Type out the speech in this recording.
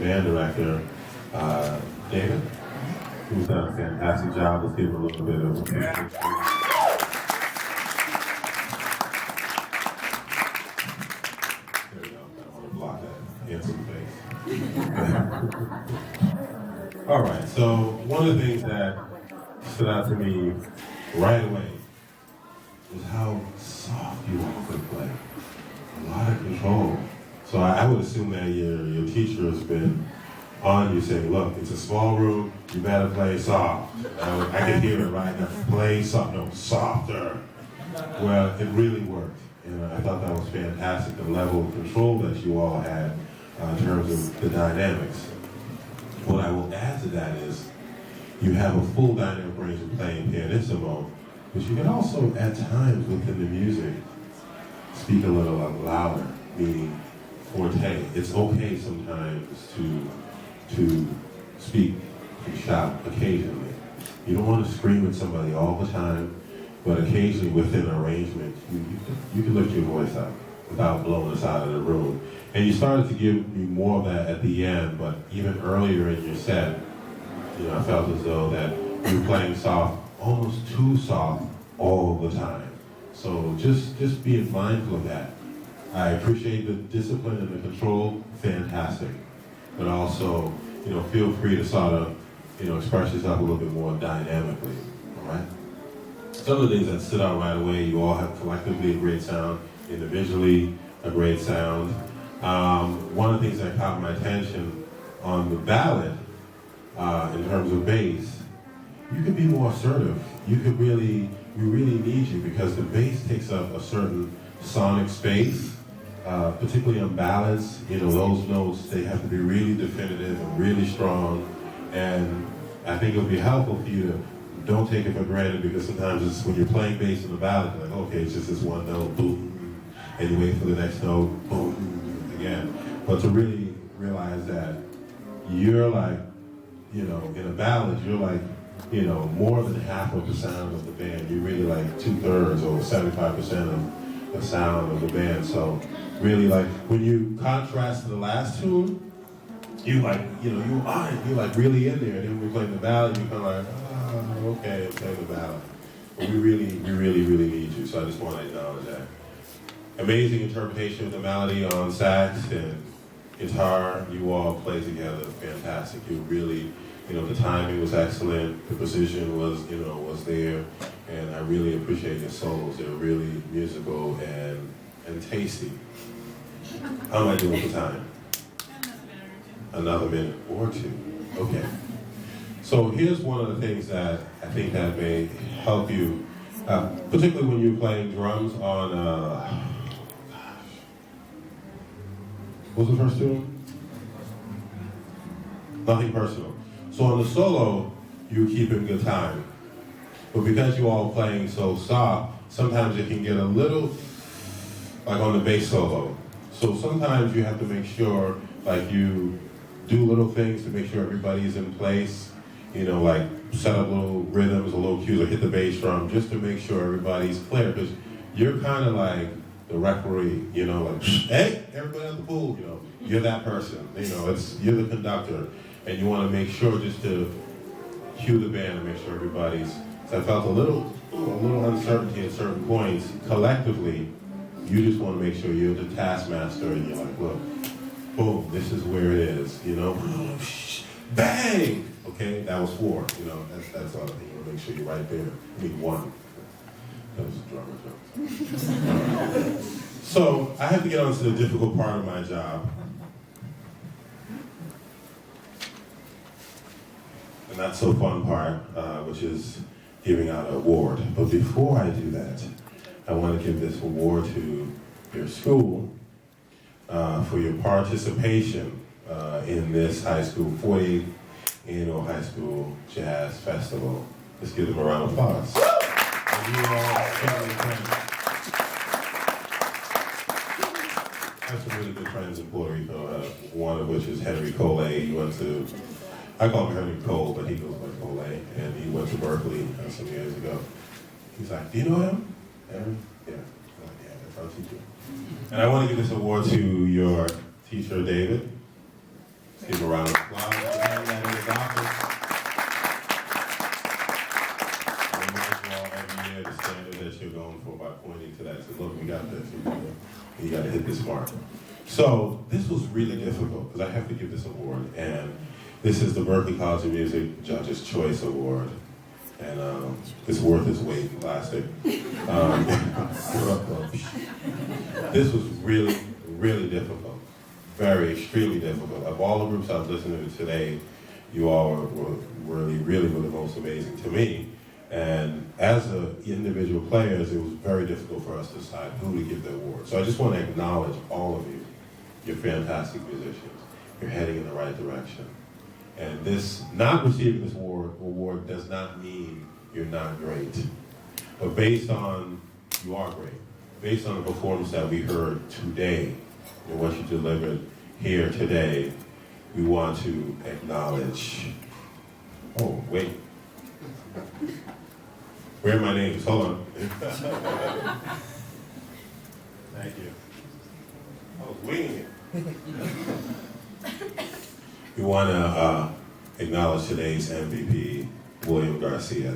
band director, David, who's done a fantastic job. Let's give him a little bit of appreciation. There we go. I want to block that handsome face. All right, so one of the things that stood out to me right away was how soft you all could play. A lot of control. So I would assume that your teacher has been on you saying, look, it's a small room, you better play soft. I could hear it right now. Play soft, no, softer. Well, it really worked. And I thought that was fantastic, the level of control that you all had in terms of the dynamics. What I will add to that is you have a full dynamic range of playing pianissimo, but you can also, at times within the music, speak a little louder, meaning forte. It's okay sometimes to speak and shout occasionally. You don't want to scream at somebody all the time, but occasionally within an arrangement, you can lift your voice up without blowing us out of the room. And you started to give me more of that at the end, but even earlier in your set, I felt as though that you were playing soft, almost too soft all the time. So just being mindful of that. I appreciate the discipline and the control, fantastic. But also, feel free to sort of, express yourself a little bit more dynamically, all right? Some of the things that stood out right away, you all have collectively a great sound, individually a great sound. One of the things that caught my attention on the ballad, in terms of bass, you could be more assertive. We really need you because the bass takes up a certain sonic space, particularly on ballads. Those notes, they have to be really definitive and really strong. And I think it'll be helpful for you to don't take it for granted because sometimes it's when you're playing bass in the ballad, you're like, okay, it's just this one note, boom, and you wait for the next note, boom, again. But to really realize that you're like, in a ballad, you're like, more than half of the sound of the band. You're really like 2/3 or 75% of the sound of the band. So really like, when you contrast to the last tune, you like, you're like really in there. And then when we play the ballad, you're kind of like, okay, play the ballad. But we really need you. So I just want to acknowledge that. Amazing interpretation of the melody on sax and guitar. You all play together, fantastic. You really, the timing was excellent. The precision was, was there. And I really appreciate your solos. They're really musical and tasty. How am I doing for time? Another minute or two. Okay. So here's one of the things that I think that may help you, particularly when you're playing drums on, what was the first tune? Nothing Personal. So on the solo, you keep in good time. But because you all playing so soft, sometimes it can get a little, like on the bass solo. So sometimes you have to make sure, like you do little things to make sure everybody's in place, like set up little rhythms or little cues or hit the bass drum just to make sure everybody's clear. Because you're kind of like the referee, like, hey, everybody at the pool, you're that person. You're the conductor. And you want to make sure just to cue the band and make sure everybody's. So I felt a little uncertainty at certain points. Collectively, you just want to make sure you're the taskmaster and you're like, look, boom, this is where it is, bang! Okay, that was 4, that's all. You want to make sure you're right there. I mean, 1. That was a drummer joke. So I have to get on to the difficult part of my job. The not so fun part, which is giving out an award. But before I do that, I want to give this award to your school for your participation in this high school, 40th Annual High School Jazz Festival. Let's give them a round of applause. And you all, I have some really good friends in Puerto Rico, one of which is Henry Cole. He went to, I call him Henry Cole, but he goes by Cole, and he went to Berklee some years ago. He's like, do you know him? Henry? Yeah. Yeah, that's our teacher. And I want to give this award to your teacher, David. Give him a round of applause. Hand that in his office. Remind you all every year the standard that you're going for by pointing to that. So look, we got this. You got to hit this mark. So this was really difficult because I have to give this award, and this is the Berklee College of Music Judges' Choice Award, and it's worth its weight in plastic. This was really, really difficult, extremely difficult. Of all the groups I've listened to today, you all were really the most amazing to me. And as individual players, it was very difficult for us to decide who to give the award. So I just want to acknowledge all of you. You're fantastic musicians. You're heading in the right direction. And this, not receiving this award does not mean you're not great. But based on, you are great. Based on the performance that we heard today, and what you delivered here today, we want to acknowledge, oh, wait. Where are my names? Hold on. Thank you. I was winging it. We want to acknowledge today's MVP, William Garcia.